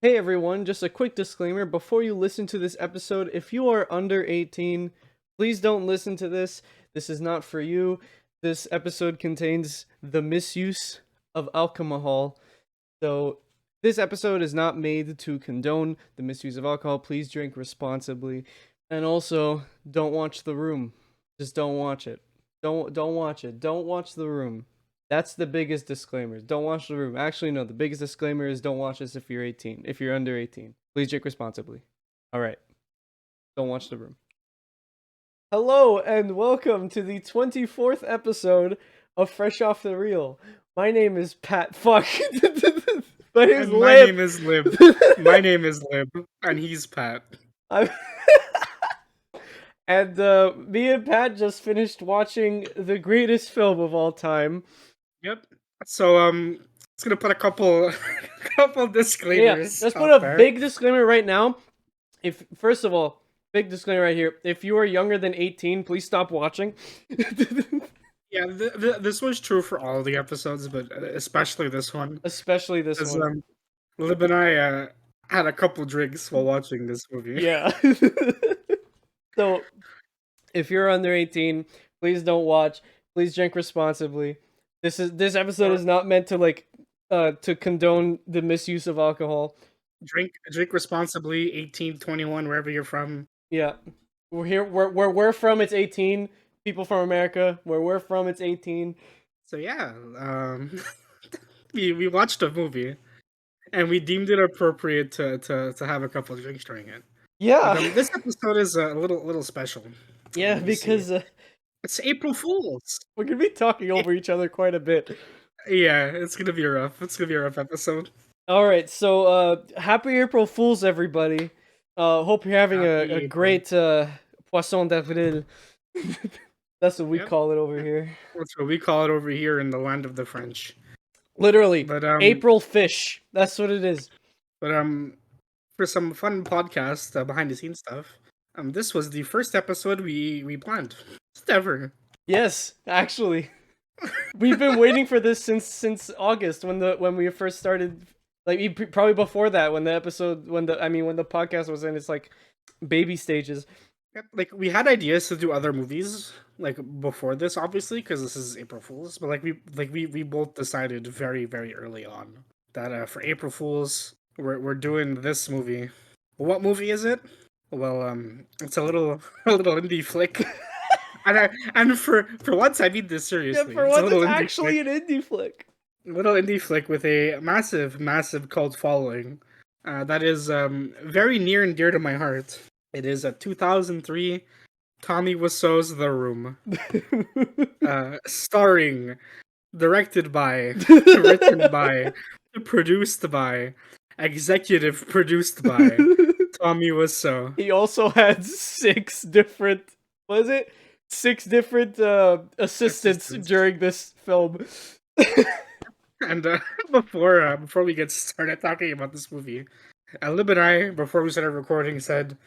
Hey everyone, just a quick disclaimer before you listen to this episode. If you are under 18, please don't listen to this. This is not for you. This episode contains the misuse of alcohol. So, this episode is not made to condone the misuse of alcohol. Please drink responsibly. And also, don't watch The Room. Just don't watch it. Don't watch it. Don't watch The Room. That's the biggest disclaimer. Don't watch The Room. Actually, no. The biggest disclaimer is don't watch this if you're 18. If you're under 18, please drink responsibly. All right. Don't watch The Room. Hello and welcome to the 24th episode of Fresh Off the Reel. My name is Pat. Fuck. My name is Lib. My name is Lib. My name is Lib, and he's Pat. And me and Pat just finished watching the greatest film of all time. Yep. So it's gonna put a couple disclaimers. Yeah, let's put a big disclaimer right now. If first of all, big disclaimer right here. If you are younger than 18, please stop watching. Yeah, this was true for all the episodes, but especially this one. Especially this one. Lib and I had a couple drinks while watching this movie. Yeah. So, if you're under 18, please don't watch. Please drink responsibly. This episode is not meant to to condone the misuse of alcohol. Drink responsibly. 18, 21, wherever you're from. Yeah, we're here. Where we're from, it's 18. People from America, where we're from, it's 18. So yeah, we watched a movie, and we deemed it appropriate to have a couple of drinks during it. Yeah, But, this episode is a little special. Yeah, because it's April Fools. We're gonna be talking over each other quite a bit. Yeah, it's gonna be rough. It's gonna be a rough episode. All right, so happy April Fools, everybody. Hope you're having a great Poisson d'Avril. That's what we call it over here. That's what we call it over here in the land of the French. Literally, but April fish. That's what it is. But for some fun podcast behind the scenes stuff, this was the first episode we planned ever. Yes, actually, we've been waiting for this since August when we first started. Like probably before that, when the podcast was in its like baby stages. Like we had ideas to do other movies like before this, obviously, because this is April Fools. But we both decided very very early on that for April Fools we're doing this movie. What movie is it? Well, it's a little indie flick. and for once I mean this seriously. Yeah, for once it's actually an indie flick. Little indie flick with a massive cult following. That is very near and dear to my heart. It is a 2003 Tommy Wiseau's The Room. Starring, directed by, written by, produced by, executive produced by Tommy Wiseau. He also had six different assistants during this film. And before we get started talking about this movie, Lib and I, before we started recording, said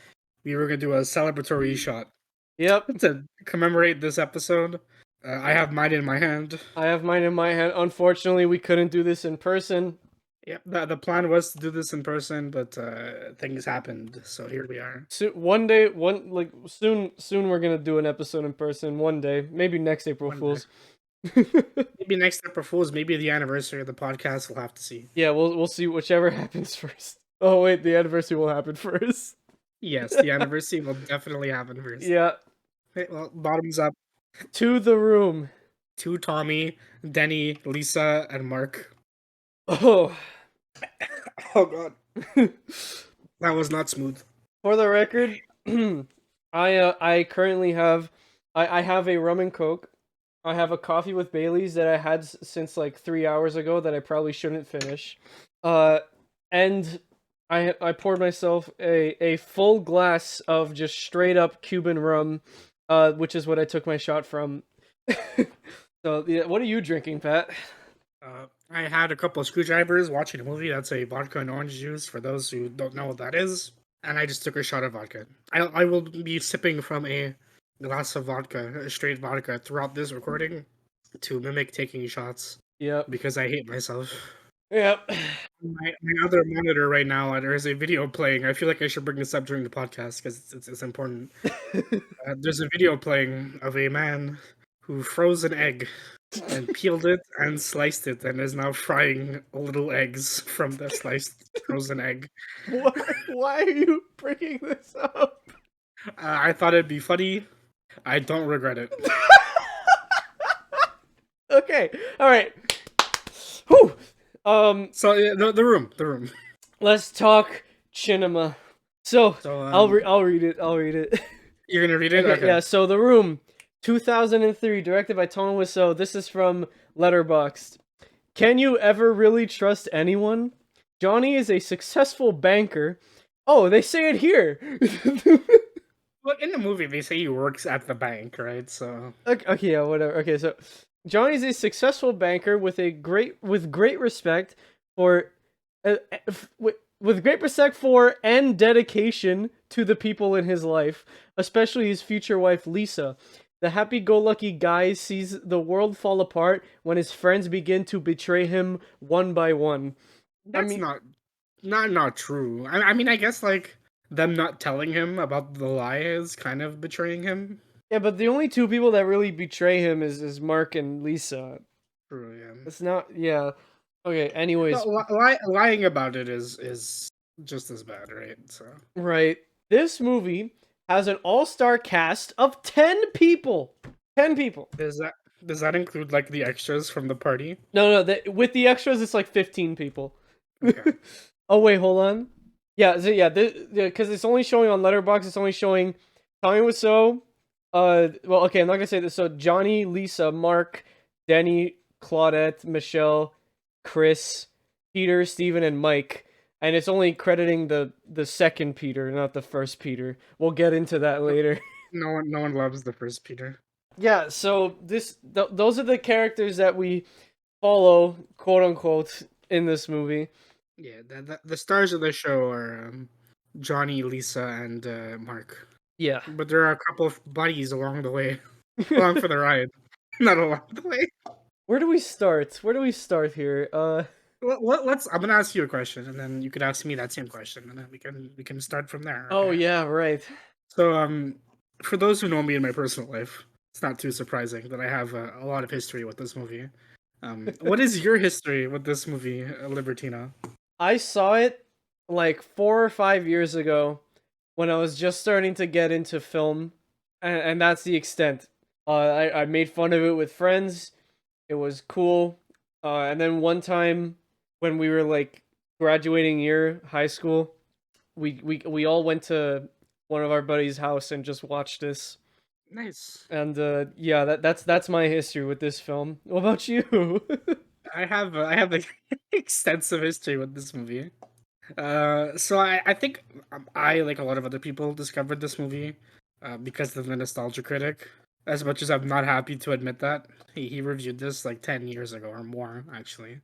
we were going to do a celebratory shot. Yep. To commemorate this episode. I have mine in my hand. I have mine in my hand. Unfortunately, we couldn't do this in person. Yep, the plan was to do this in person, but things happened, so here we are. So soon we're gonna do an episode in person. One day, maybe next April Fools. Maybe next April Fools, maybe the anniversary of the podcast. We'll have to see. Yeah, we'll see whichever happens first. Oh wait, the anniversary will happen first. Yes, the anniversary will definitely happen first. Yeah. Okay, well, bottoms up. To The Room. To Tommy, Denny, Lisa, and Mark. Oh. Oh god. That was not smooth. For the record, I currently have I have a rum and coke. I have a coffee with Bailey's that I had since like 3 hours ago that I probably shouldn't finish. And I poured myself a full glass of just straight up Cuban rum, which is what I took my shot from. So, yeah, what are you drinking, Pat? I had a couple of screwdrivers watching a movie. That's a vodka and orange juice, for those who don't know what that is. And I just took a shot of vodka. I will be sipping from a glass of vodka, straight vodka, throughout this recording to mimic taking shots. Yep. Because I hate myself. Yep. my other monitor right now, there is a video playing. I feel like I should bring this up during the podcast because it's important. There's a video playing of a man who froze an egg and peeled it and sliced it and is now frying little eggs from the sliced frozen egg. Why are you bringing this up? I thought it'd be funny. I don't regret it. Okay, all right. Whew. So the room. Let's talk cinema. So, So I'll read it. You're gonna read it? Okay, yeah. So The Room, 2003, directed by Tom Wiseau. This is from Letterboxd. Can you ever really trust anyone? Johnny is a successful banker. Oh, they say it here. Well, in the movie, they say he works at the bank, right? So Okay, yeah, whatever. Okay, so Johnny's a successful banker with great respect for with great respect for and dedication to the people in his life, especially his future wife Lisa. The happy-go-lucky guy sees the world fall apart when his friends begin to betray him one by one. that's not true. I mean, I guess like them not telling him about the lie is kind of betraying him. Yeah, but the only two people that really betray him is Mark and Lisa. True, yeah. It's not, yeah. Okay, anyways. No, lying about it is just as bad, right? So Right. This movie has an all-star cast of 10 people. 10 people. does that include like the extras from the party? No, with the extras, it's like 15 people. Okay. Oh, wait, hold on. Yeah, so yeah, because it's only showing on Letterboxd, it's only showing Tommy Wiseau. Well, okay, I'm not gonna say this. So Johnny, Lisa, Mark, Denny, Claudette, Michelle, Chris, Peter, Steven, and Mike. And it's only crediting the second Peter, not the first Peter. We'll get into that later. No one loves the first Peter. Yeah, so those are the characters that we follow, quote unquote, in this movie. Yeah, the stars of the show are Johnny, Lisa, and Mark. Yeah. But there are a couple of buddies along the way, along for the ride, not along the way. Where do we start? Where do we start here? Let's. I'm gonna ask you a question, and then you could ask me that same question, and then we can start from there. Oh okay? yeah, right. So for those who know me in my personal life, it's not too surprising that I have a lot of history with this movie. What is your history with this movie, Libertina? I saw it like 4 or 5 years ago when I was just starting to get into film, and that's the extent. I made fun of it with friends. It was cool. And then one time when we were like graduating year high school, we all went to one of our buddies' house and just watched this. Nice. And yeah, that's my history with this film. What about you? I have like extensive history with this movie. So I think I, like a lot of other people, discovered this movie because of the Nostalgia Critic. As much as I'm not happy to admit that, he reviewed this like 10 years ago or more, actually.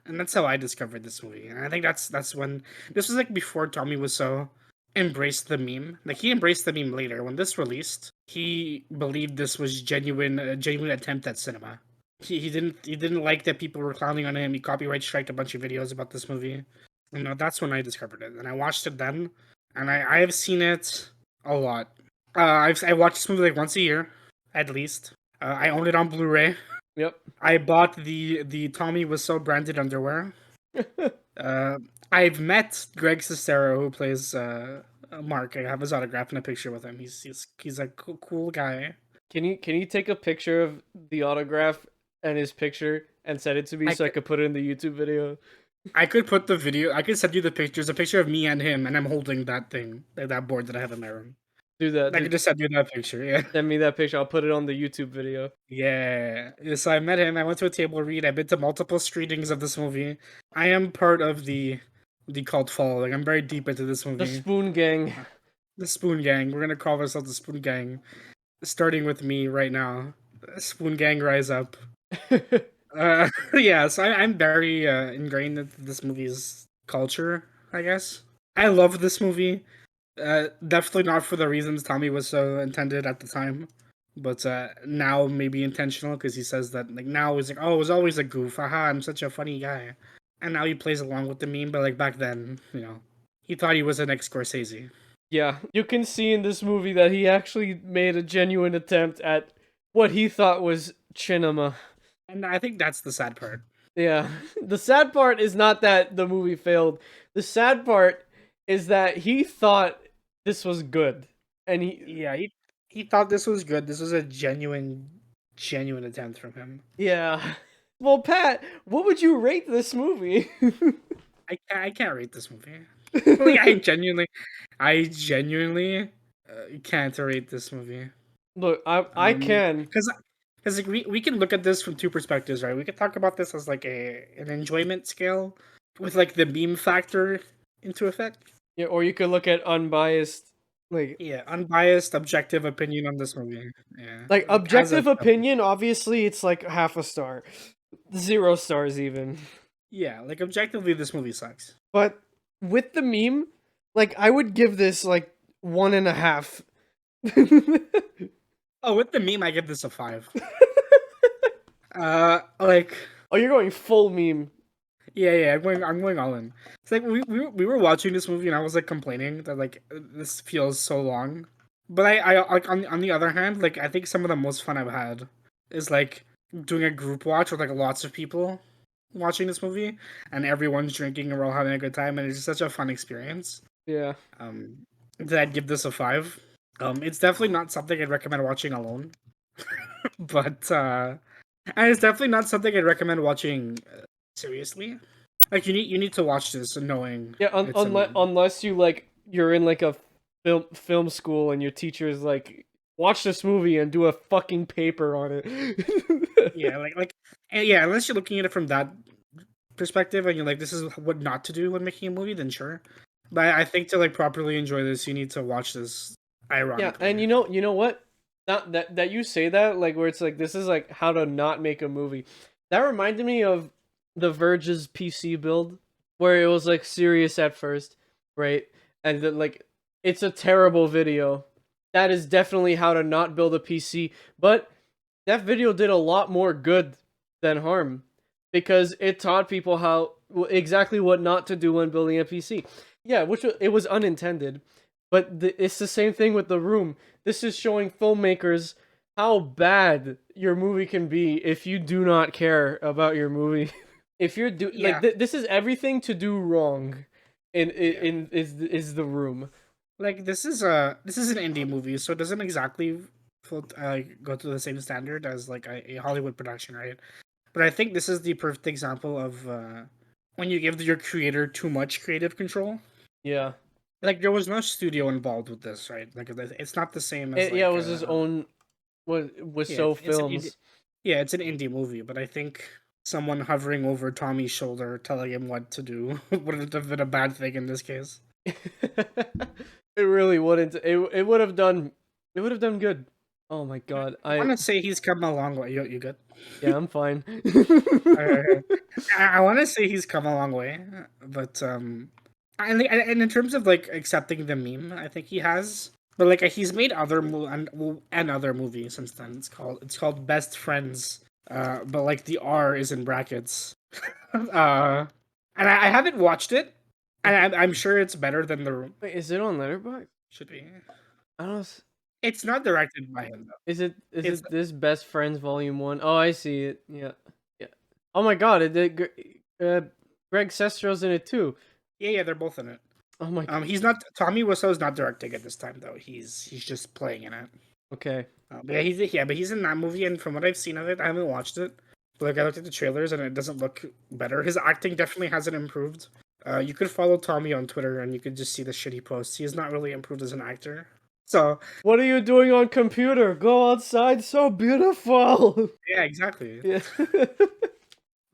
And that's how I discovered this movie. And I think that's when this was like before Tommy Wiseau embraced the meme. Like he embraced the meme later. When this released, he believed this was a genuine attempt at cinema. He didn't like that people were clowning on him. He copyright striked a bunch of videos about this movie. You know, that's when I discovered it, and I watched it then, and I have seen it a lot. I watch this movie like once a year, at least. I own it on Blu-ray. Yep. I bought the Tommy Wiseau branded underwear. I've met Greg Sestero, who plays Mark. I have his autograph and a picture with him. He's a cool guy. Can you take a picture of the autograph and his picture and send it to me so I could put it in the YouTube video? I could put the video. I could send you the pictures. A picture of me and him, and I'm holding that thing, that board that I have in my room. Do that. I could just send you that picture. Yeah. Send me that picture. I'll put it on the YouTube video. Yeah. So I met him. I went to a table read. I've been to multiple screenings of this movie. I am part of the cult following. I'm very deep into this movie. The Spoon Gang. The Spoon Gang. We're gonna call ourselves the Spoon Gang. Starting with me right now. Spoon Gang, rise up. Yeah, so I'm very ingrained into this movie's culture, I guess. I love this movie. Definitely not for the reasons Tommy was so intended at the time, but now maybe intentional because he says that like now he's like, oh, it was always a goof. Haha, I'm such a funny guy. and now he plays along with the meme. But like back then, he thought he was an ex Scorsese. Yeah, you can see in this movie that he actually made a genuine attempt at what he thought was cinema. And I think that's the sad part. Yeah. The sad part is not that the movie failed. The sad part is that he thought this was good. And He thought this was good. This was a genuine attempt from him. yeah. Well, Pat, what would you rate this movie? I can't rate this movie. Like I genuinely can't rate this movie. Look, I can. Because like, we can look at this from two perspectives, right? We could talk about this as like an enjoyment scale with like the meme factor into effect. Yeah, or you could look at unbiased, like Yeah, unbiased, objective opinion on this movie. Yeah, like as a objective opinion. Obviously, it's like half a star, 0 stars even. yeah, like objectively, this movie sucks. But with the meme, like I would give this like 1.5. Oh, with the meme, I give this a 5. Like Oh, you're going full meme. yeah, I'm going all in. It's like we were watching this movie and I was like complaining that like this feels so long. But I like on the other hand, like I think some of the most fun I've had is like doing a group watch with like lots of people watching this movie and everyone's drinking and we're all having a good time and it's just such a fun experience. Yeah. That I'd give this a 5. It's definitely not something I'd recommend watching alone. But and it's definitely not something I'd recommend watching seriously. Like you need to watch this knowing Yeah, it's a meme. unless you like you're in like a film school and your teacher is like watch this movie and do a fucking paper on it. Yeah, and yeah, unless you're looking at it from that perspective and you're like this is what not to do when making a movie, then sure. But I think to like properly enjoy this, you need to watch this Yeah, ironically. and you know what? Not that you say that like where it's like this is like how to not make a movie. That reminded me of The Verge's PC build where it was like serious at first, right? And then like it's a terrible video. That is definitely how to not build a PC, but that video did a lot more good than harm because it taught people how exactly what not to do when building a PC. Yeah, it was unintended, but it's the same thing with The Room. This is showing filmmakers how bad your movie can be if you do not care about your movie. If you're Yeah, this is everything to do wrong yeah. in is The Room. Like this is an indie movie, so it doesn't exactly go to the same standard as like a Hollywood production, right? But I think this is the perfect example of when you give your creator too much creative control. Yeah. Like there was no studio involved with this, right? Like it's not the same as Yeah, it like was his own was yeah, Wiseau it's an indie, Films. yeah, it's an indie movie, but I think someone hovering over Tommy's shoulder telling him what to do wouldn't have been a bad thing in this case. It really wouldn't. It would have done. It would have done good. Oh my god. I want to say he's come a long way. You good? Yeah, I'm fine. Alright. I want to say he's come a long way, but and in terms of like accepting the meme, I think he has. But like he's made and other movies since then. It's called Best Friends. But like the R is in brackets. And I haven't watched it, and I'm sure it's better than the Room. Wait, is it on Letterboxd? Should be. I don't. It's not directed by him though. Is It's it this Best Friends Volume 1? Oh, I see it. Yeah. Yeah. Oh my god, it did Greg Sestrow's in it too. yeah, they're both in it. Oh my god. He's not Tommy Wiseau's not directing it this time though. He's just playing in it. Okay. But but he's in that movie, and from what I've seen of it, I haven't watched it. But like I looked at the trailers, and it doesn't look better. His acting definitely hasn't improved. You could follow Tommy on Twitter, and you could just see the shit he posts. He has not really improved as an actor. So What are you doing on computer? Go outside, so beautiful. yeah, exactly. Yeah.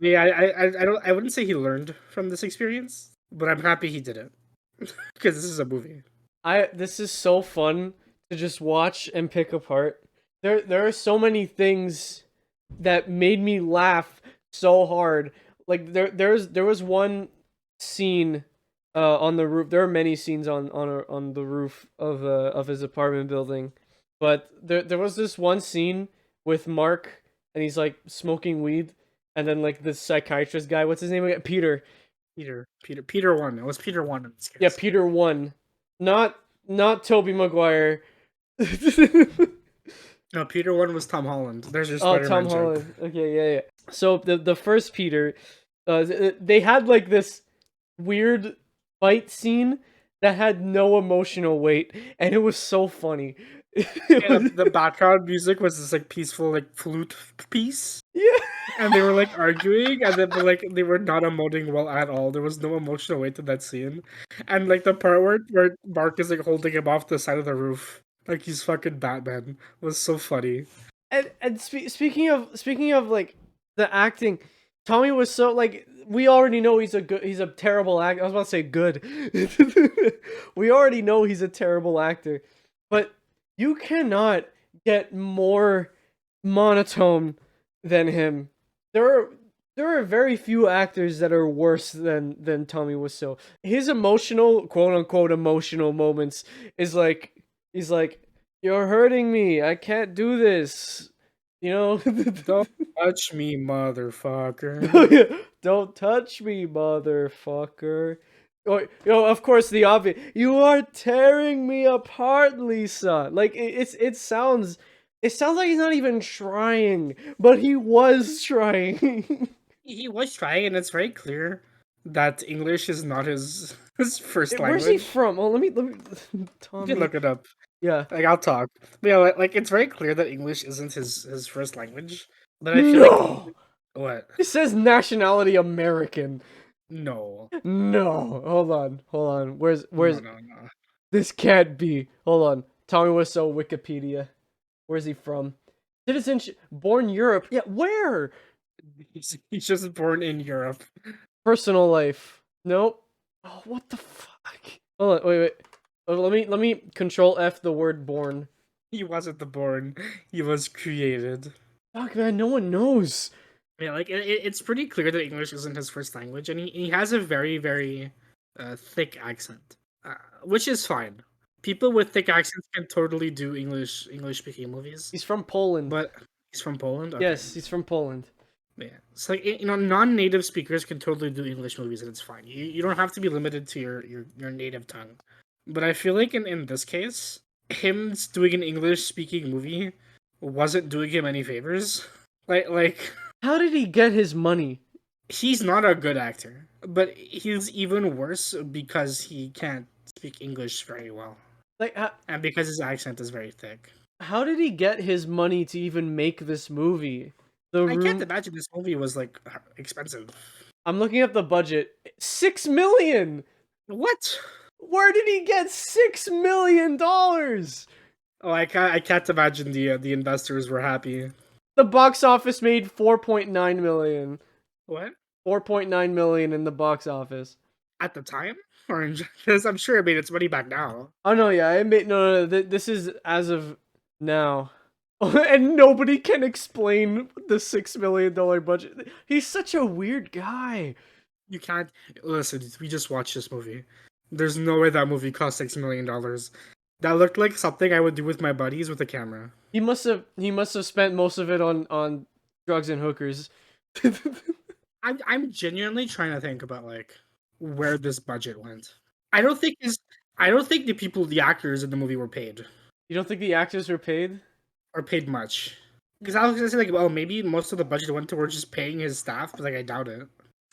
Yeah, I wouldn't say he learned from this experience, but I'm happy he did it because this is a movie. This is so fun to just watch and pick apart. There are so many things that made me laugh so hard. Like there was one scene on the roof. There are many scenes on the roof of his apartment building. But there was this one scene with Mark and he's like smoking weed and then like the psychiatrist guy. What's his name again? Peter. Peter one. It was Peter one in this Yeah, case. Peter 1. Not Toby Maguire. No, Peter one was Tom Holland. There's your Oh, Spider-Man Tom joke. Holland. Okay, yeah, yeah. So the first Peter, they had like this weird fight scene that had no emotional weight, and it was so funny. It Yeah, was- the background music was this like peaceful like flute piece, yeah. and they were like arguing, and then but, like they were not emoting well at all. There was no emotional weight to that scene, and like the part where Mark is like holding him off the side of the roof, like he's fucking Batman, was so funny. And speaking of like the acting, Tommy was so like we already know he's a terrible actor. I was about to say good. We already know he's a terrible actor, but you cannot get more monotone than him. There are very few actors that are worse than Tommy Wiseau. His emotional, quote unquote, emotional moments is like he's like, "You're hurting me. I can't do this." You know? Don't touch me, motherfucker. Don't touch me, motherfucker. Or, of course, the obvious. You are tearing me apart, Lisa. Like it sounds. It sounds like he's not even trying, but he was trying. He was trying, and it's very clear that English is not his his first Where's he language. from? Oh, let me. You Tommy. can look it up. Yeah. Like I'll talk. But yeah, like it's very clear that English isn't his first language. But I feel like No. what? It says nationality American. No. No. Hold on. Where's No. this can't be. Hold on. Tommy Wiseau Wikipedia. Where's he from? Citizenship. Born Europe. Yeah, where? He's just born in Europe. Personal life. Nope. Oh, what the fuck? Hold on. Wait. Oh, let me control F the word born. He wasn't the born. He was created. Fuck, man. No one knows. Yeah, like it's pretty clear that English isn't his first language, and he has a very very thick accent, which is fine. People with thick accents can totally do English speaking movies. He's from Poland. But he's from Poland. Okay. Yes, he's from Poland. Yeah, it's like non-native speakers can totally do English movies, and it's fine. You don't have to be limited to your native tongue. But I feel like in this case, him doing an English speaking movie wasn't doing him any favors. Like How did he get his money? he's not a good actor, but he's even worse because he can't speak English very well, Like, and because his accent is very thick. how did he get his money to even make this movie? The I can't room. imagine this movie was like expensive. I'm looking up the budget. 6 million. What? Where did he get $6 million? Oh, I can't imagine the investors were happy. The box office made 4.9 million. What? 4.9 million in the box office. At the time? Or because I'm sure it made its money back now. Oh no, yeah, I made no. This is as of now, and nobody can explain the $6 million budget. He's such a weird guy. You can't listen. We just watched this movie. There's no way that movie cost $6 million. That looked like something I would do with my buddies with a camera. He must have spent most of it on drugs and hookers. I'm genuinely trying to think about like where this budget went. I don't think the actors in the movie were paid You don't think the actors were paid? or paid much. Because I was gonna say like, well, maybe most of the budget went towards just paying his staff, but like I doubt it.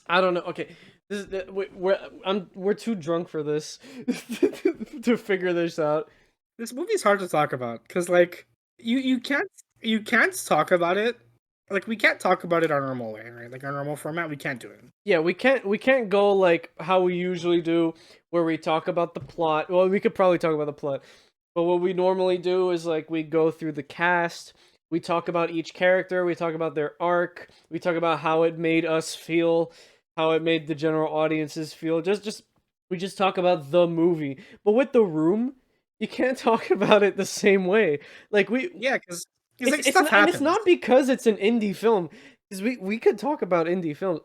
I don't know. Okay, this is we're too drunk for this to figure this out. This movie's hard to talk about because like you can't talk about it. Like we can't talk about it our normal way, right? Like our normal format, we can't do it. Yeah, we can't go like how we usually do, where we talk about the plot. Well, we could probably talk about the plot, but what we normally do is like we go through the cast. We talk about each character. We talk about their arc. We talk about how it made us feel, how it made the general audiences feel. We just talk about the movie. But with The Room, you can't talk about it the same way. Like Yeah, because it's, like it's stuff not, and happens. it's not because it's an indie film. Because we could talk about indie films.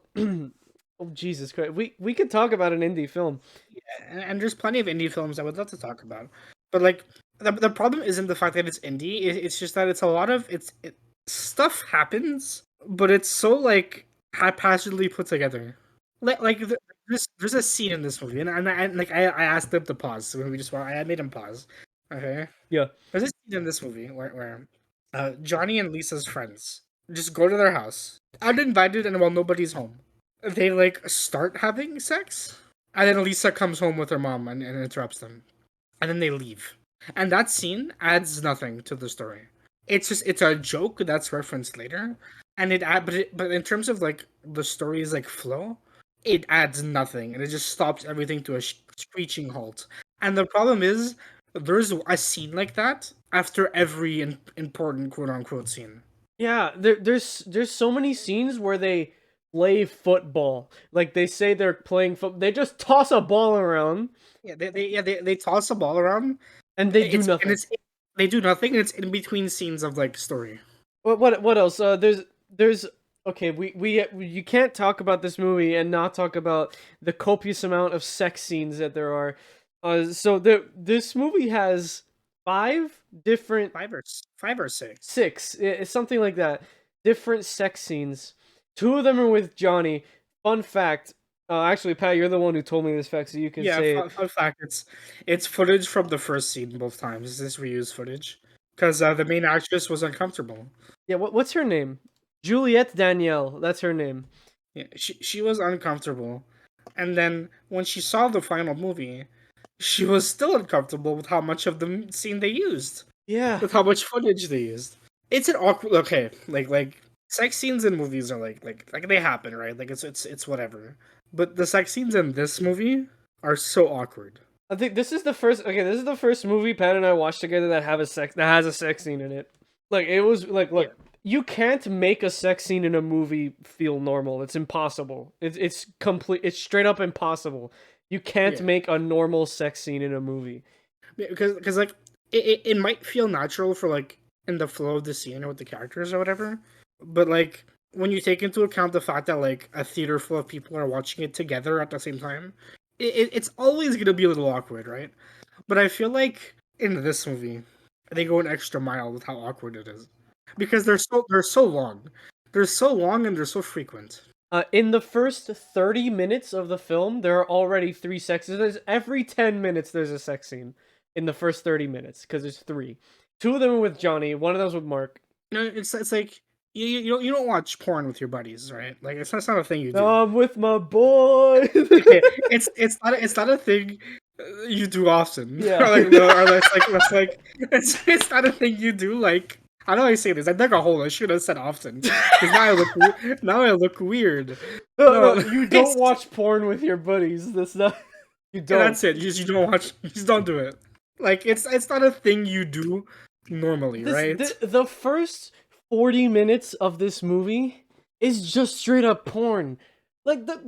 Oh Jesus Christ, we could talk about an indie film. And there's plenty of indie films I would love to talk about. But like the problem isn't the fact that it's indie. It's just that it's a lot of stuff happens, but it's so like haphazardly put together. There's a scene in this movie, and I asked them to pause when we just I made him pause. Okay, Yeah. there's a scene in this movie where Johnny and Lisa's friends just go to their house uninvited, and while nobody's home, they like start having sex, and then Lisa comes home with her mom and interrupts them, and then they leave. And that scene adds nothing to the story. It's a joke that's referenced later, and but in terms of like the story's like flow, it adds nothing, and it just stops everything to a screeching halt. And the problem is, there's a scene like that after every important quote unquote scene. Yeah, there's so many scenes where they play football. Like they say they're playing foot. They just toss a ball around They toss a ball around. and they do nothing. They do nothing, and it's in between scenes of like story. What else? There's okay. We you can't talk about this movie and not talk about the copious amount of sex scenes that there are. So this movie has five different Five or six. six, something like that. Different sex scenes. Two of them are with Johnny. Fun fact. Actually, Pat, you're the one who told me this fact, so you can say it. Fun fact: it's footage from the first scene both times. This reused footage because the main actress was uncomfortable. Yeah, what's her name? Juliette Danielle. That's her name. Yeah, she was uncomfortable, and then when she saw the final movie, she was still uncomfortable with how much of the scene they used, Yeah. with how much footage they used. It's an awkward. Okay, like sex scenes in movies are like they happen, right? Like it's whatever. But the sex scenes in this movie are so awkward. I think this is the first. Okay, this is the first movie Pat and I watched together that has a sex scene in it. Like it was like look, you can't make a sex scene in a movie feel normal. It's impossible. It's complete. It's straight up impossible. You can't Yeah. make a normal sex scene in a movie. Because like it might feel natural for like in the flow of the scene or with the characters or whatever, but like when you take into account the fact that like a theater full of people are watching it together at the same time, it's always gonna be a little awkward, right? But I feel like in this movie, they go an extra mile with how awkward it is because they're so long, and they're so frequent. In the first 30 minutes of the film, there are already three sex scenes. Every 10 minutes, there's a sex scene in the first 30 minutes because there's three. Two of them are with Johnny. One of them's with Mark. You know, it's like you don't watch porn with your buddies, right? Like it's not a thing you do. I'm with my boy. It's not a thing you do often. Yeah. Or like no, or that's like it's not a thing you do. Like how do I say this? I dug a hole. I should have said often because now I look weird. No, No, you don't watch porn with your buddies. That's not. You don't. that's it. You don't watch. You just don't do it. Like it's not a thing you do normally, right? The first 40 minutes of this movie is just straight up porn. Like the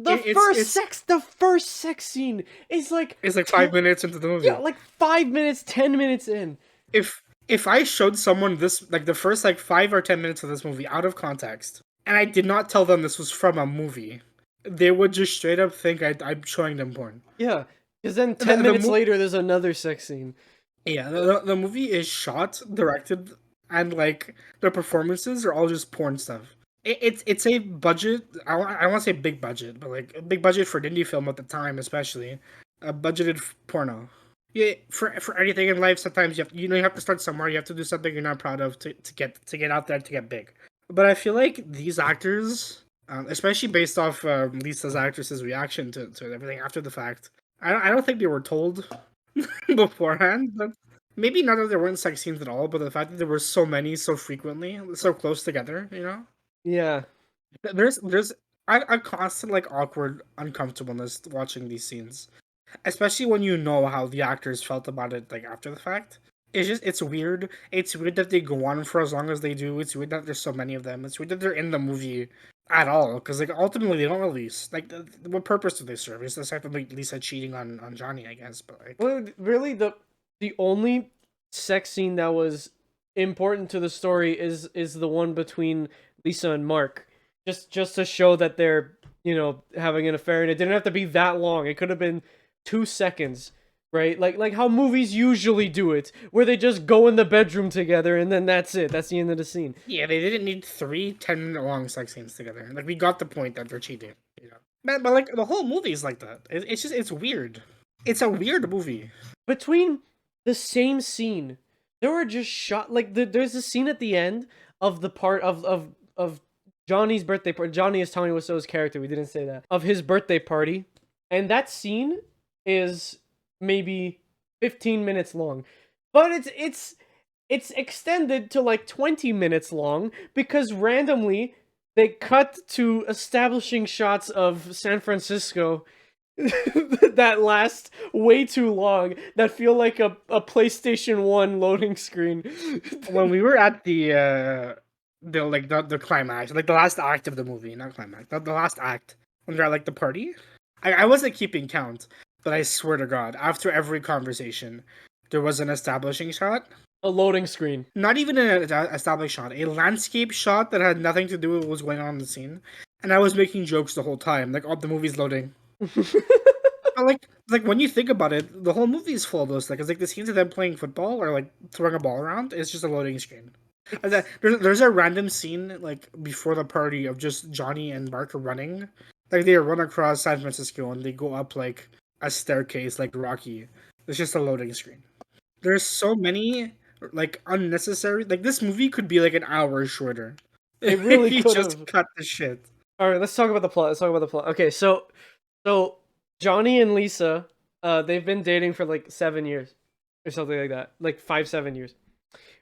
first sex scene is like It's like 5 minutes into the movie. yeah, like 5 minutes, 10 minutes in. If I showed someone this like the first like 5 or 10 minutes of this movie out of context, and I did not tell them this was from a movie, they would just straight up think I'm showing them porn. Yeah, because then 10 minutes later there's another sex scene. Yeah, the movie is shot, directed, and like the performances are all just porn stuff. It's a budget. I want to say big budget, but like a big budget for an indie film at the time, especially a budgeted porno. Yeah, for anything in life, sometimes you have to start somewhere. You have to do something you're not proud of to get out there to get big. But I feel like these actors, especially based off Lisa's actress's reaction to everything after the fact, I don't think they were told beforehand. But maybe not that there weren't sex scenes at all, but the fact that there were so many, so frequently, so close together, Yeah. there's a constant like awkward uncomfortableness watching these scenes, especially when you know how the actors felt about it like after the fact. It's weird. It's weird that they go on for as long as they do. It's weird that there's so many of them. It's weird that they're in the movie at all because like ultimately they don't release. Like what purpose do they serve? It's aside from like Lisa cheating on Johnny, I guess. But like, Well, really, the only sex scene that was important to the story is the one between Lisa and Mark, just to show that they're having an affair, and it didn't have to be that long. It could have been 2 seconds. right? Like how movies usually do it, where they just go in the bedroom together and then that's it. That's the end of the scene. Yeah, they didn't need 3 10-minute long sex scenes together. Like we got the point that they're cheating. You know, but like the whole movie is like that. It's just it's weird. It's a weird movie. Between the same scene, there were just shot like there's a scene at the end of the part of Johnny's birthday party. Johnny is Tommy Wiseau's character. We didn't say that, of his birthday party, and that scene is maybe 15 minutes long, but it's extended to like 20 minutes long because randomly they cut to establishing shots of San Francisco that last way too long, that feel like a PlayStation 1 loading screen. When we were at the climax, like the last act of the movie, not climax, the last act, when they're at like the party, I wasn't keeping count, but I swear to God, after every conversation, there was an establishing shot. A loading screen. Not even an established shot, a landscape shot that had nothing to do with what was going on in the scene. And I was making jokes the whole time, like, oh, the movie's loading. But like when you think about it, the whole movie is full of those things. Like the scenes of them playing football or like throwing a ball around is just a loading screen. And there's a random scene like before the party of just Johnny and Mark running. Like they run across San Francisco and they go up like a staircase like Rocky. It's just a loading screen. There's so many like unnecessary. Like this movie could be like an hour shorter. It really He could just have. cut the shit. All right, let's talk about the plot. Let's talk about the plot. Okay, so Johnny and Lisa, they've been dating for like 7 years or something like that, like 5 7 years.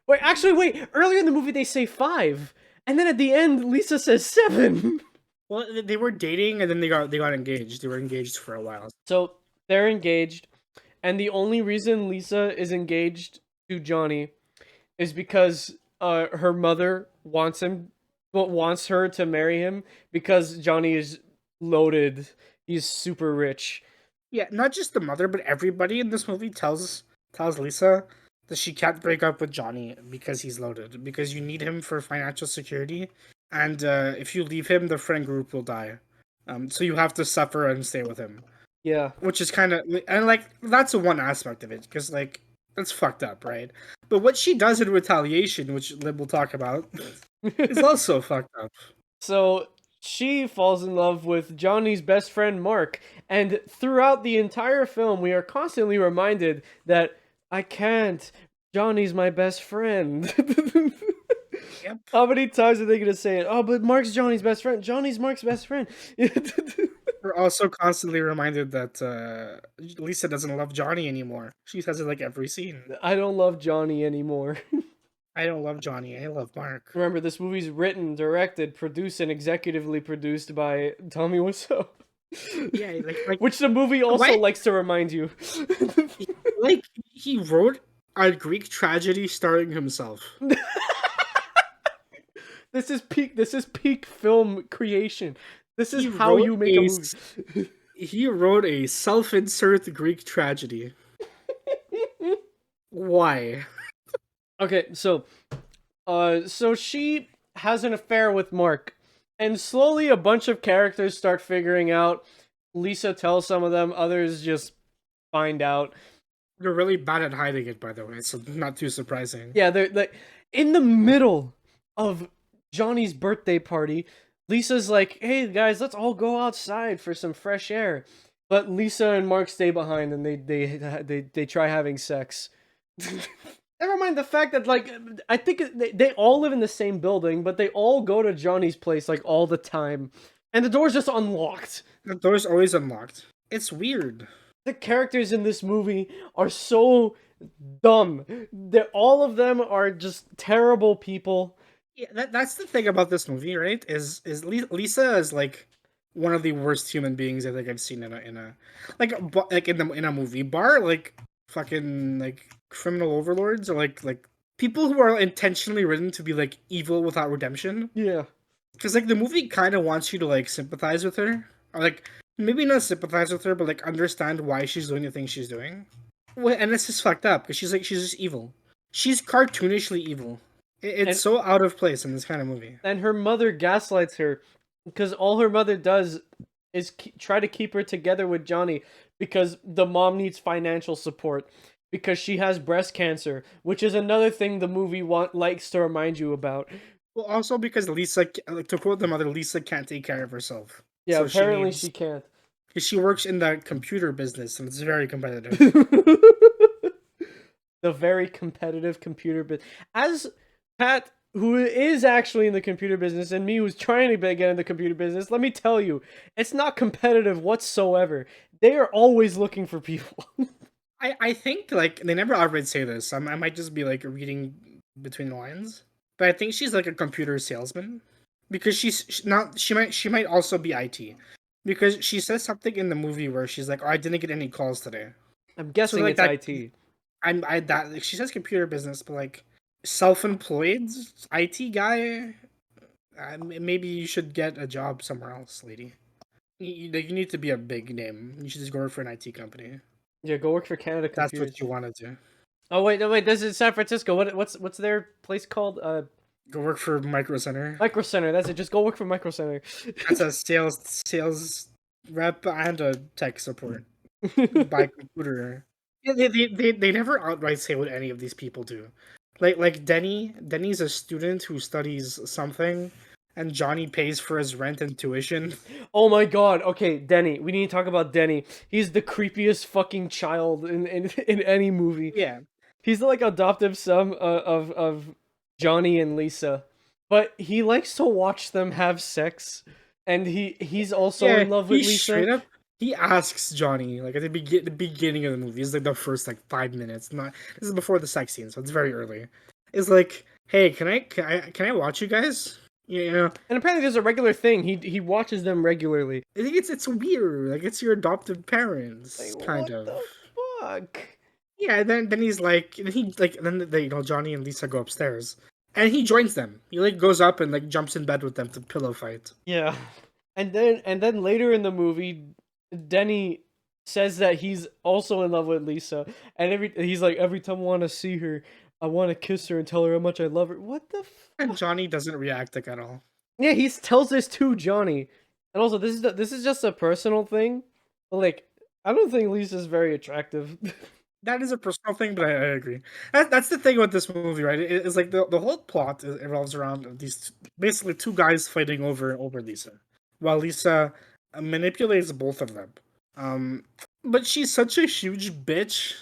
Wait, actually, wait. Earlier in the movie, they say 5, and then at the end, Lisa says 7. Well, they were dating and then they got engaged. They were engaged for a while. So they're engaged, and the only reason Lisa is engaged to Johnny is because her mother wants her to marry him because Johnny is loaded. He's super rich. Yeah, not just the mother, but everybody in this movie tells Lisa that she can't break up with Johnny because he's loaded. Because you need him for financial security, and if you leave him, the friend group will die. So you have to suffer and stay with him. Yeah. Which is kind of and like that's one aspect of it because like that's fucked up, right? But what she does in retaliation, which Lib will talk about, is also fucked up. So she falls in love with Johnny's best friend Mark, and throughout the entire film, we are constantly reminded that I can't. Johnny's my best friend. Yep. How many times are they gonna say it? Oh, but Mark's Johnny's best friend. Johnny's Mark's best friend. We're also constantly reminded that Lisa doesn't love Johnny anymore. She says it like every scene. I don't love Johnny anymore. I don't love Johnny. I love Mark. Remember, this movie's written, directed, produced, and executively produced by Tommy Wiseau. Yeah, like Which the movie also why- likes to remind you. like he wrote a Greek tragedy starring himself. This is peak film creation. This is He how you wrote make a a movie. He wrote a self-insert Greek tragedy. Why? Okay, so she has an affair with Mark, and slowly a bunch of characters start figuring out. Lisa tells some of them, others just find out. They're really bad at hiding it, by the way, so not too surprising. Yeah, they're like in the middle of Johnny's birthday party. Lisa's like, "Hey guys, let's all go outside for some fresh air." But Lisa and Mark stay behind, and they try having sex. Never mind the fact that like I think they all live in the same building, but they all go to Johnny's place like all the time, and the door's just unlocked. The door's always unlocked. It's weird. The characters in this movie are so dumb. All of them are just terrible people. Yeah, that's the thing about this movie, right? Lisa is like one of the worst human beings I think I've seen in a like in a movie. Bar like fucking like criminal overlords or like people who are intentionally written to be like evil without redemption. Yeah. Because like the movie kind of wants you to like sympathize with her, or like maybe not sympathize with her, but like understand why she's doing the things she's doing. And it's just fucked up because she's just evil. She's cartoonishly evil. It's so out of place in this kind of movie. And her mother gaslights her because all her mother does is try to keep her together with Johnny, because the mom needs financial support because she has breast cancer, which is another thing the movie likes to remind you about. Well, also because Lisa, like, to quote the mother, Lisa can't take care of herself, Yeah, so she apparently needs. she can't. She works in the computer business, and it's very competitive. The very competitive computer business. As Pat, who is actually in the computer business, and me, who's trying to get in the computer business, let me tell you, it's not competitive whatsoever. They are always looking for people. I think like they never outright say this. I might just be like reading between the lines, but I think she's like a computer salesman because not. She might also be IT because she says something in the movie where she's like, "Oh, I didn't get any calls today." I'm So guessing like it's that, IT. I that like, she says computer business, but like self-employed IT guy. Maybe you should get a job somewhere else, lady. You need to be a big name. You should just go work for an IT company. Yeah, go work for Canada That's Computers. what you want to do. Oh wait, no wait, this is San Francisco. What's their place called? Go work for Micro Center. Micro Center. That's it. Just go work for Micro Center. That's a sales rep and a tech support by computer. Yeah, they never outright say what any of these people do. Like Denny's a student who studies something, and Johnny pays for his rent and tuition. Oh my god. Okay, Denny. We need to talk about Denny. He's the creepiest fucking child in any movie. Yeah, He's the like adoptive son of Johnny and Lisa, but he likes to watch them have sex, and he's also yeah. in love with He Lisa. straight up he asks Johnny like at the beginning of the movie. It's like the first like 5 minutes. Not this is before the sex scene, so it's very early. It's like, hey, can I watch you guys? You know, And apparently, there's a regular thing. He watches them regularly. I think it's weird. Like it's your adoptive parents, Like kind what of. the fuck? Yeah. Then he's like, and he like, and then they, Johnny and Lisa go upstairs, and he joins them. He like goes up and like jumps in bed with them to pillow fight. Yeah. And then later in the movie, Denny says that he's also in love with Lisa, and he's like every time I want to see her, I want to kiss her and tell her how much I love her. What the And fuck? Johnny doesn't react like at all. Yeah, he tells this to Johnny, and also this is just a personal thing. But like, I don't think Lisa's very attractive. That is a personal thing, but I agree. That's the thing with this movie, right? It's like the whole plot revolves around these basically two guys fighting over Lisa, while Lisa manipulates both of them. Um, but she's such a huge bitch,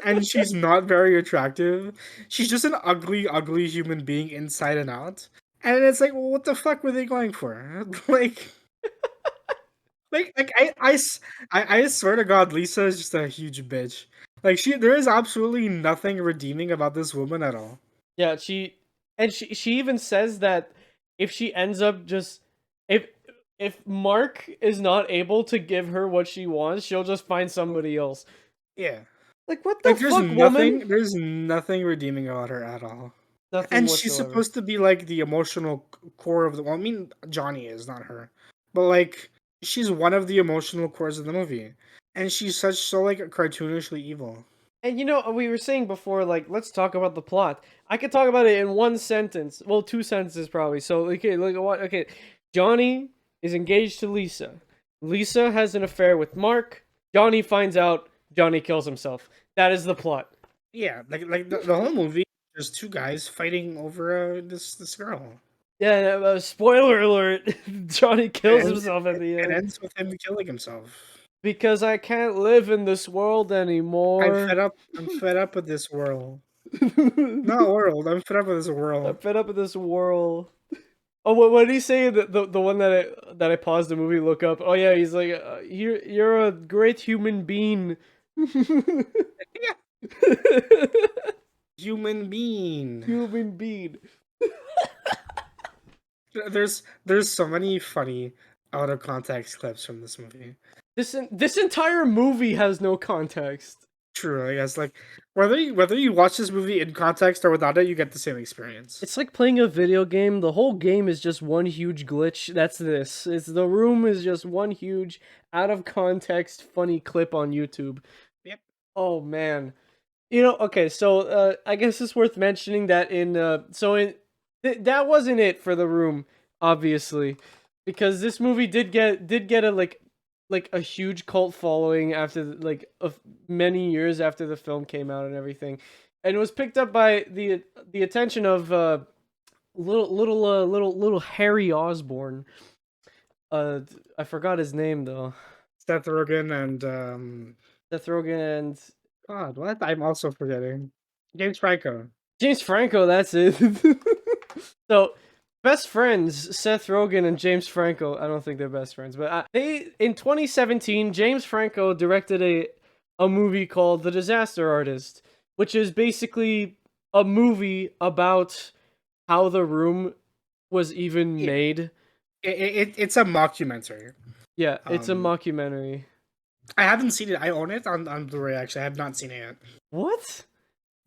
and she's not very attractive. She's just an ugly, ugly human being inside and out. And it's like, well, what the fuck were they going for? I swear to God, Lisa is just a huge bitch. Like there is absolutely nothing redeeming about this woman at all. Yeah, she even says that if she ends up just if if Mark is not able to give her what she wants, she'll just find somebody else. Yeah, Like what the like there's fuck, woman? nothing, there's nothing redeeming about her at all. Nothing And she's whatsoever. supposed to be like the emotional core of the. Well, I mean, Johnny is not her, but like she's one of the emotional cores of the movie, and she's so like cartoonishly evil. And you know, we were saying before, like, let's talk about the plot. I could talk about it in one sentence. Well, two sentences probably. So, okay, look what. Okay, Johnny is engaged to Lisa. Lisa has an affair with Mark. Johnny finds out. Johnny kills himself. That is the plot. Yeah, like the whole movie, there's two guys fighting over this girl. Yeah, spoiler alert. Johnny kills And himself at the it end. ends with him killing himself. Because I can't live in this world anymore. I'm fed up with this world. I'm Not world. I'm fed up with this world. fed up with this world. Oh, what did he say? The one that I paused the movie, look up. Oh yeah, he's like, you're a great human being. Yeah, human being. Human being. There's so many funny out of context clips from this movie. This entire movie has no context. True, I guess. Like whether you watch this movie in context or without it, you get the same experience. It's like playing a video game. The whole game is just one huge glitch. That's this. It's the room is just one huge out of context funny clip on YouTube. Yep. Oh man. You know, okay, so I guess it's worth mentioning that that wasn't it for The Room, obviously, because this movie did get a like like a huge cult following after like many years after the film came out and everything, and it was picked up by the attention of little Harry Osborn. I forgot his name though. Seth Rogen and Seth Rogen and God, what? I'm also forgetting. James Franco. James Franco. That's it. So, best friends Seth Rogen and James Franco. I don't think they're best friends, but they in 2017 James Franco directed a movie called The Disaster Artist, which is basically a movie about how The Room was even Yeah. made. It's a mockumentary. Yeah, it's a mockumentary. I haven't seen it. I own it on Blu-ray. Actually, I have not seen it yet. What?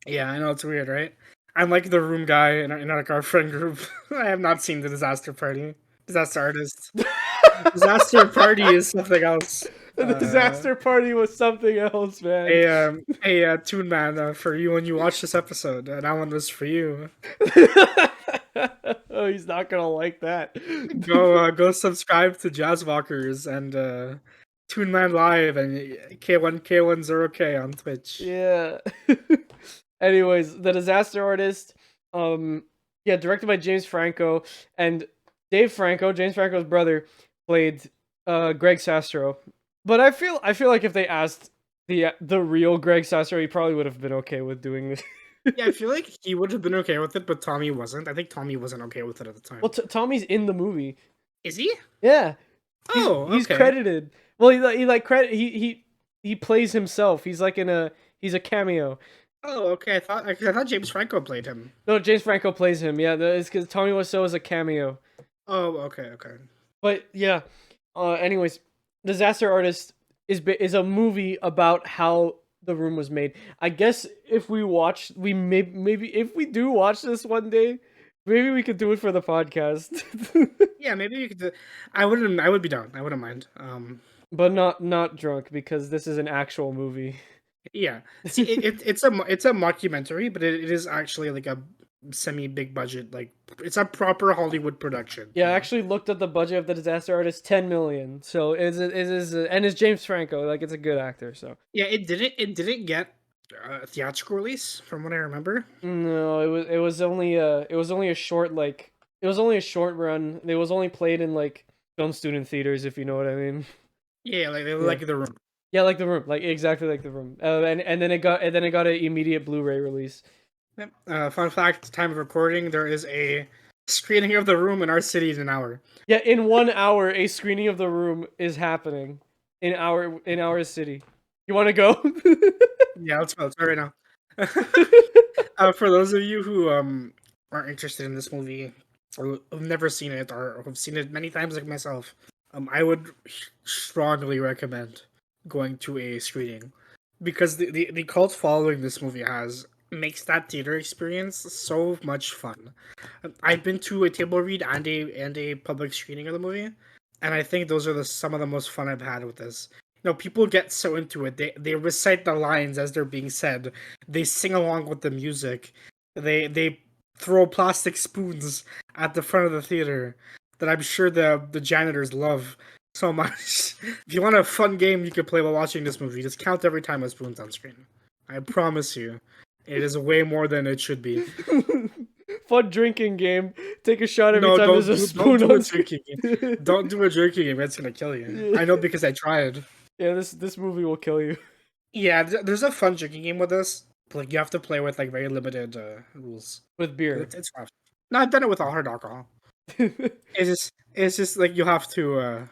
Yeah, I know it's weird, right? I'm like the Room guy in like our friend group. I have not seen the Disaster Artist. Disaster Party is something else. The Disaster Party was something else, man. Hey, Toon Man, for you when you watch this episode, that one was for you. Oh, he's not gonna like that. Go subscribe to Jazzwalkers and Toon Man Live and K10K on Twitch. Yeah. Anyways, The Disaster Artist, yeah, directed by James Franco, and Dave Franco, James Franco's brother, played Greg Sestero. But I feel like if they asked the real Greg Sestero, he probably would have been okay with doing this. Yeah, I feel like he would have been okay with it, but Tommy wasn't. I think Tommy wasn't okay with it at the time. Well, Tommy's in the movie. Is he? Yeah. He's okay. Credited. Well, he like credit he plays himself. He's like he's a cameo. Oh, okay. I thought James Franco played him. No, James Franco plays him. Yeah, it's because Tommy Wiseau is a cameo. Oh, okay. But yeah. Anyways, Disaster Artist is a movie about how The Room was made. I guess if we maybe if we do watch this one day, maybe we could do it for the podcast. Yeah, maybe you could. I would be down. I wouldn't mind. But not drunk, because this is an actual movie. Yeah, see, it's a mockumentary, but it is actually like a semi big budget, like it's a proper Hollywood production. Yeah, I actually looked at the budget of The Disaster Artist, 10 million. So it is and it's James Franco, like it's a good actor. So yeah, it didn't get a theatrical release from what I remember. No, it was only a short run. It was only played in like film student theaters, if you know what I mean. Yeah, like The Room. Yeah, like The Room, like exactly like The Room. And then it got an immediate Blu-ray release. Fun fact: time of recording, there is a screening of The Room in our city in an hour. Yeah, in 1 hour, a screening of The Room is happening in our city. You want to go? Yeah, let's go right now. For those of you who are interested in this movie or have never seen it or have seen it many times like myself, I would strongly recommend going to a screening, because the cult following this movie has makes that theater experience so much fun. I've been to a table read and a public screening of the movie, and I think those are some of the most fun I've had with this. You know, people get so into it. They recite the lines as they're being said. They sing along with the music. They throw plastic spoons at the front of the theater that I'm sure the janitors love so much. If you want a fun game you could play while watching this movie, just count every time a spoon's on screen. I promise you, it is way more than it should be. Fun drinking game. Take a shot every time there's a spoon on screen. Don't do a drinking game. That's gonna kill you. I know, because I tried. Yeah, this movie will kill you. Yeah, there's a fun drinking game with this. Like, you have to play with like very limited rules. With beer. It's fun. No, I've done it with all hard alcohol. It's just like you have to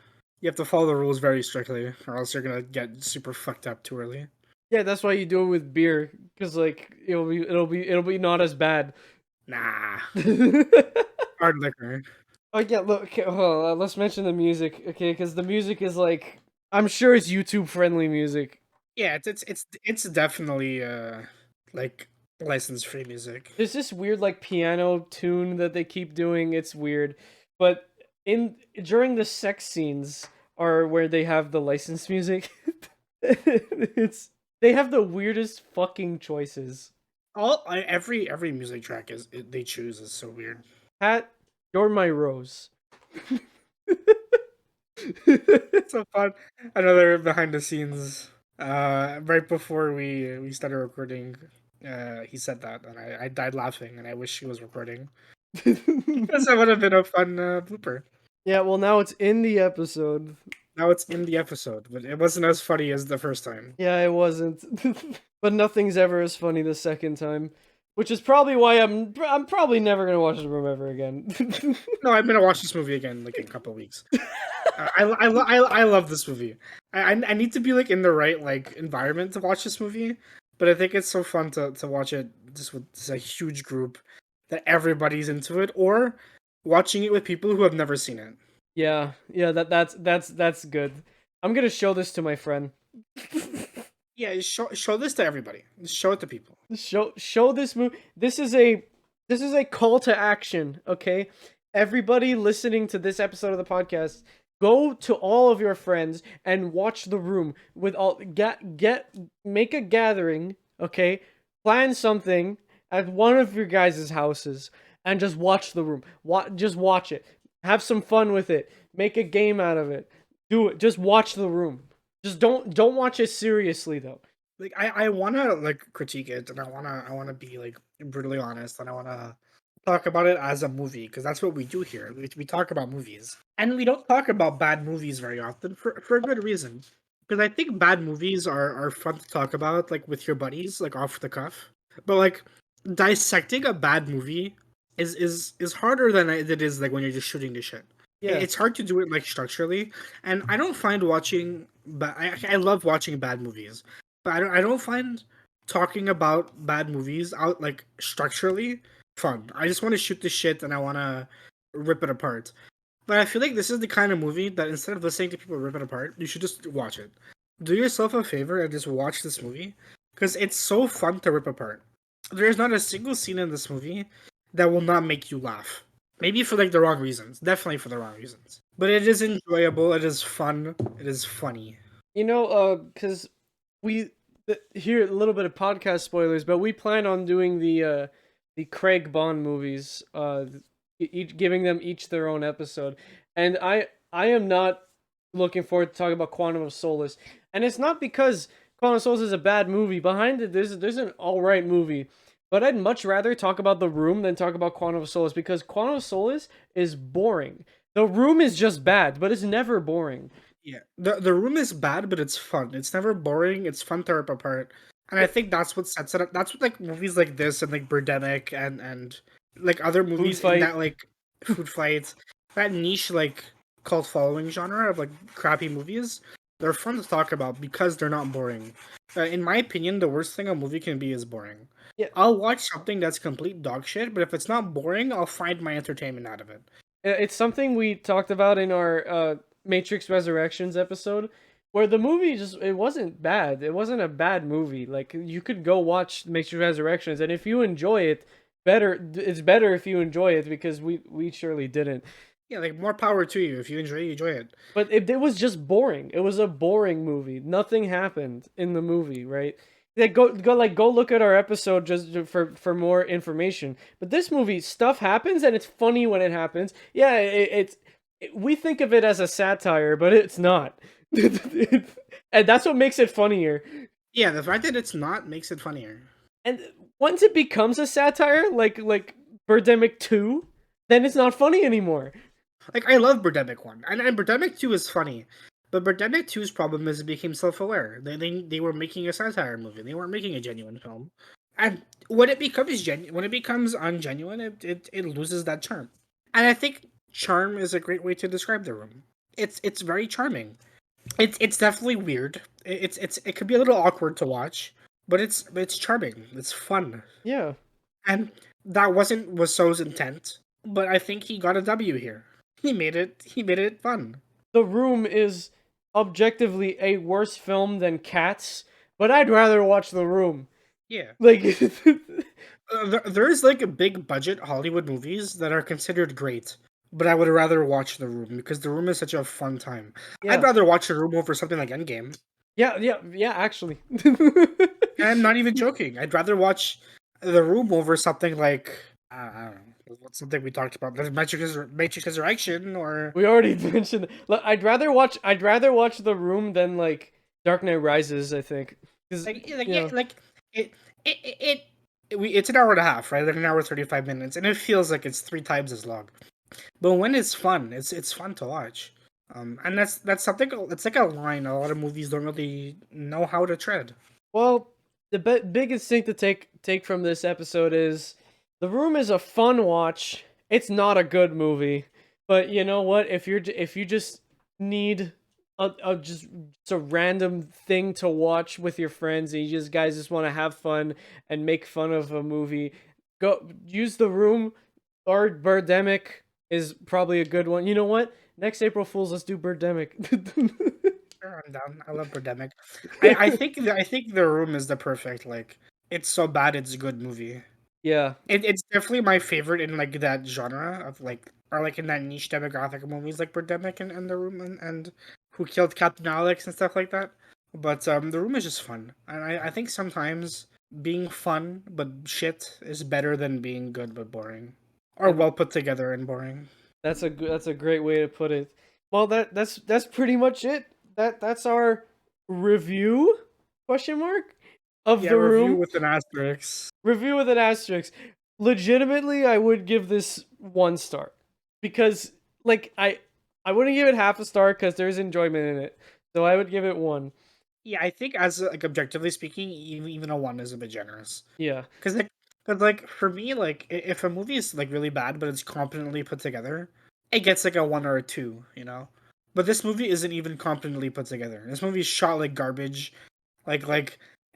follow the rules very strictly, or else you're gonna get super fucked up too early. Yeah, that's why you do it with beer, because like it'll be not as bad. Nah. Hard liquor. Oh yeah, look. Okay, let's mention the music, okay? Because the music is like, I'm sure it's YouTube friendly music. Yeah, it's definitely like license free music. There's this weird like piano tune that they keep doing. It's weird, but during the sex scenes are where they have the licensed music. They have the weirdest fucking choices. Every music track they choose is so weird. Pat, you're my rose. So fun. Another behind the scenes. Right before we started recording, he said that, and I died laughing, and I wish he was recording because that would have been a fun blooper. Yeah, well, now it's in the episode. Now it's in the episode, but it wasn't as funny as the first time. Yeah, it wasn't. But nothing's ever as funny the second time, which is probably why I'm probably never gonna watch The Room ever again. No, I'm gonna watch this movie again like in a couple of weeks. I love this movie. I need to be like in the right like environment to watch this movie, but I think it's so fun to watch it just with just a huge group that everybody's into it, or watching it with people who have never seen it. Yeah, that's good. I'm gonna show this to my friend. Yeah, show this to everybody. Show it to people. Show this movie. This is a call to action. Okay, everybody listening to this episode of the podcast, go to all of your friends and watch The Room with all make a gathering. Okay, plan something at one of your guys' houses and just watch The Room. Just watch it. Have some fun with it. Make a game out of it. Do it. Just watch The Room. Just don't watch it seriously though. Like I wanna like critique it, and I wanna be like brutally honest, and I wanna talk about it as a movie because that's what we do here. We talk about movies, and we don't talk about bad movies very often for a good reason. Because I think bad movies are fun to talk about, like with your buddies, like off the cuff. But like dissecting a bad movie is harder than it is like when you're just shooting the shit. Yeah. It's hard to do it like structurally, and I don't find watching. But I love watching bad movies, but I don't find talking about bad movies out like structurally fun. I just want to shoot the shit and I want to rip it apart. But I feel like this is the kind of movie that instead of listening to people rip it apart, you should just watch it. Do yourself a favor and just watch this movie because it's so fun to rip apart. There's not a single scene in this movie that will not make you laugh. Maybe for like the wrong reasons. Definitely for the wrong reasons. But it is enjoyable. It is fun. It is funny. Because we here a little bit of podcast spoilers, but we plan on doing the Craig Bond movies, each giving them each their own episode, and I am not looking forward to talking about Quantum of Solace, and it's not because Quantum of Solace is a bad movie. Behind it, there's an all right movie. But I'd much rather talk about The Room than talk about Quantum of Solace because Quantum of Solace is boring. The Room is just bad, but it's never boring. Yeah, the room is bad, but it's fun. It's never boring. It's fun to rip apart, and I think that's what sets it up. That's what like movies like this and like Birdemic and like other movies in Fight. that like food fights, that niche like cult following genre of like crappy movies. They're fun to talk about because they're not boring. In my opinion, the worst thing a movie can be is boring. Yeah. I'll watch something that's complete dog shit, but if it's not boring, I'll find my entertainment out of it. It's something we talked about in our Matrix Resurrections episode, where the movie it wasn't bad. It wasn't a bad movie. Like you could go watch Matrix Resurrections, and if you enjoy it, it's better if you enjoy it because we surely didn't. Yeah, like more power to you. If you enjoy it. But it was just boring. It was a boring movie. Nothing happened in the movie, right? Like go look at our episode just for more information. But this movie, stuff happens and it's funny when it happens. Yeah, we think of it as a satire, but it's not. And that's what makes it funnier. Yeah, the fact that it's not makes it funnier. And once it becomes a satire, like Birdemic 2, then it's not funny anymore. Like I love Birdemic 1, and Birdemic 2 is funny, but Birdemic 2's problem is it became self-aware. They were making a satire movie. They weren't making a genuine film. And when it becomes ungenuine, it loses that charm. And I think charm is a great way to describe The Room. It's very charming. It's definitely weird. It could be a little awkward to watch, but it's charming. It's fun. Yeah. And that wasn't Wiseau's intent, but I think he got a W here. He made it fun. The Room is objectively a worse film than Cats, but I'd rather watch The Room. Yeah. Like there's like a big budget Hollywood movies that are considered great, but I would rather watch The Room because The Room is such a fun time. Yeah. I'd rather watch The Room over something like Endgame. Yeah, actually. I'm not even joking. I'd rather watch The Room over something like I don't know. What's something we talked about? There's Matrix Resurrection, or We already mentioned. Look, I'd rather watch The Room than like Dark Knight Rises. I think because yeah, like it it it. It's an hour and a half, right? Like an hour 35 minutes, and it feels like it's 3 times as long. But when it's fun, it's fun to watch. And that's something. It's like a line a lot of movies don't really know how to tread. well, the biggest thing to take from this episode is The Room is a fun watch. It's not a good movie, but you know what? If you just need just a random thing to watch with your friends, and you just guys just want to have fun and make fun of a movie, go use The Room or Birdemic is probably a good one. You know what? Next April Fools, let's do Birdemic. Sure, I'm down. I love Birdemic. I think The Room is the perfect, like, it's so bad it's a good movie. Yeah, It's definitely my favorite in like that genre of like, or like in that niche demographic of movies like Birdemic and The Room, and Who Killed Captain Alex and stuff like that. But The Room is just fun, and I think sometimes being fun but shit is better than being good but boring, or and well put together and boring. that's a great way to put it. Well, that's pretty much it. That's our review question mark of Yeah, The review Room. with an asterisk. Review with an asterisk. Legitimately, I would give this 1 star because like I wouldn't give it half a star because there's enjoyment in it. So I would give it 1. Yeah, I think as like objectively speaking, even a one is a bit generous. Yeah. Cause like for me, like if a movie is like really bad but it's competently put together, it gets like a one or a two, you know. But this movie isn't even competently put together. This movie is shot like garbage.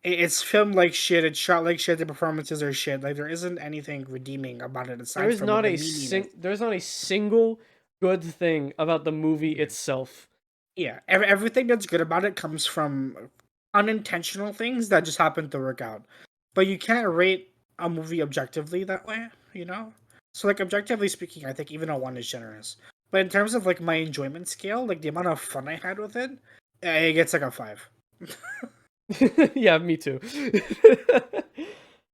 It's filmed like shit. It's shot like shit. The performances are shit. Like there isn't anything redeeming about it aside from like the meaniness. There's not a single good thing about the movie itself. Yeah, everything that's good about it comes from unintentional things that just happen to work out. But you can't rate a movie objectively that way, you know? So like objectively speaking, I think even a one is generous. But in terms of like my enjoyment scale, like the amount of fun I had with it, it gets like a five. Yeah, me too.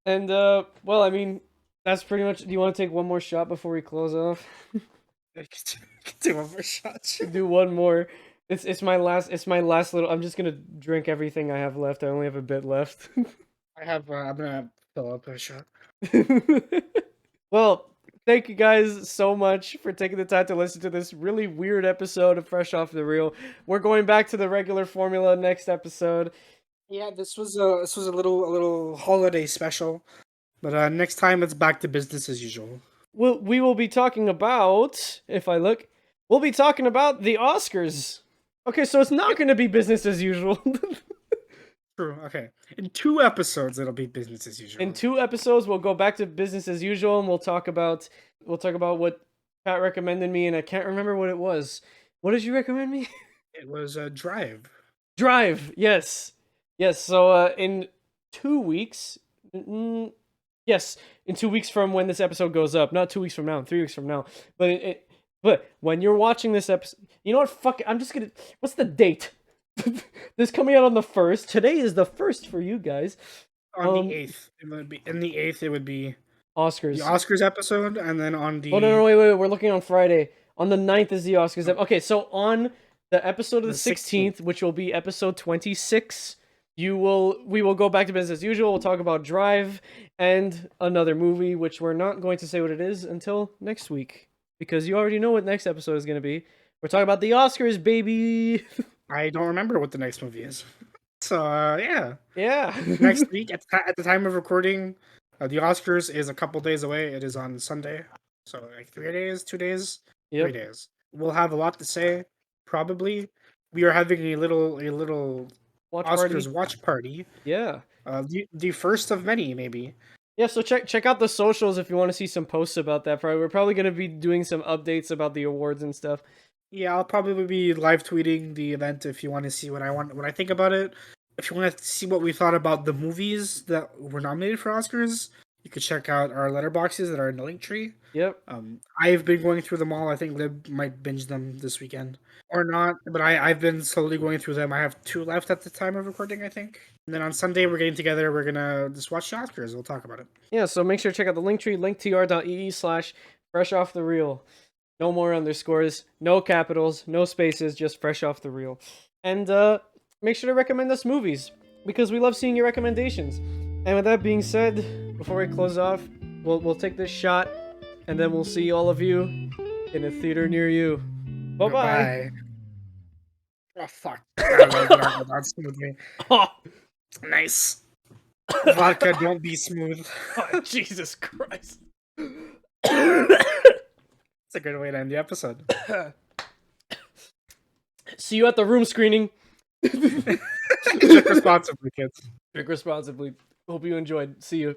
And well, I mean, that's pretty much. Do you want to take one more shot before we close off? I could do one more shot. Do one more. It's my last little. I'm just gonna drink everything I have left. I only have a bit left. I'm gonna fill up a shot. Well, thank you guys so much for taking the time to listen to this really weird episode of Fresh Off the Reel. We're going back to the regular formula next episode. Yeah, this was a little holiday special. But next time it's back to business as usual. We will be talking about, if I look, we'll be talking about the Oscars. Okay, so it's not going to be business as usual. True. Okay. In 2 episodes, it'll be business as usual. In 2 episodes, we'll go back to business as usual, and we'll talk about what Pat recommended me, and I can't remember what it was. What did you recommend me? It was a Drive. Drive. Yes, yes. So in 2 weeks, yes, in 2 weeks from when this episode goes up, not 2 weeks from now, 3 weeks from now, but when you're watching this episode, you know what? Fuck it. I'm just gonna. What's the date? This coming out on the 1st. Today is the 1st for you guys. On the 8th, it would be in the 8th. It would be Oscars. the Oscars episode, and then on the Oh no, wait. We're looking on Friday. On the 9th is the Oscars. Okay, so on the episode of the 16th, which will be episode 26, we will go back to business as usual. We'll talk about Drive and another movie, which we're not going to say what it is until next week because you already know what next episode is going to be. We're talking about the Oscars, baby. I don't remember what the next movie is. So yeah. Next week at the time of recording, the Oscars is a couple days away. It is on Sunday, so like 3 days, 2 days, Yep. 3 days. We'll have a lot to say. Probably, we are having a little Oscars watch party. Yeah. The first of many, maybe. Yeah, so check out the socials if you want to see some posts about that. We're probably going to be doing some updates about the awards and stuff. Yeah, I'll probably be live tweeting the event if you want to see what I think about it. If you want to see what we thought about the movies that were nominated for Oscars, You could check out our letterboxes that are in the link tree. Yep. I've been going through them all. I think Lib might binge them this weekend or not, but I've been slowly going through them. I have 2 left at the time of recording, I think. And then on Sunday we're getting together. We're gonna just watch the Oscars. We'll talk about it. Yeah, so make sure to check out the link tree, linktr.ee/fresh off the reel. No more underscores, no capitals, no spaces, just fresh off the reel. And make sure to recommend us movies, because we love seeing your recommendations. And with that being said, before we close off, we'll take this shot, and then we'll see all of you in a theater near you. Bye-bye. Bye. Oh, fuck. That's smoothly. Oh, Nice. Vodka, don't be smooth. oh, Jesus Christ. It's a good way to end the episode. See you at the room screening. Check responsibly, kids. Drink responsibly. Hope you enjoyed. See you.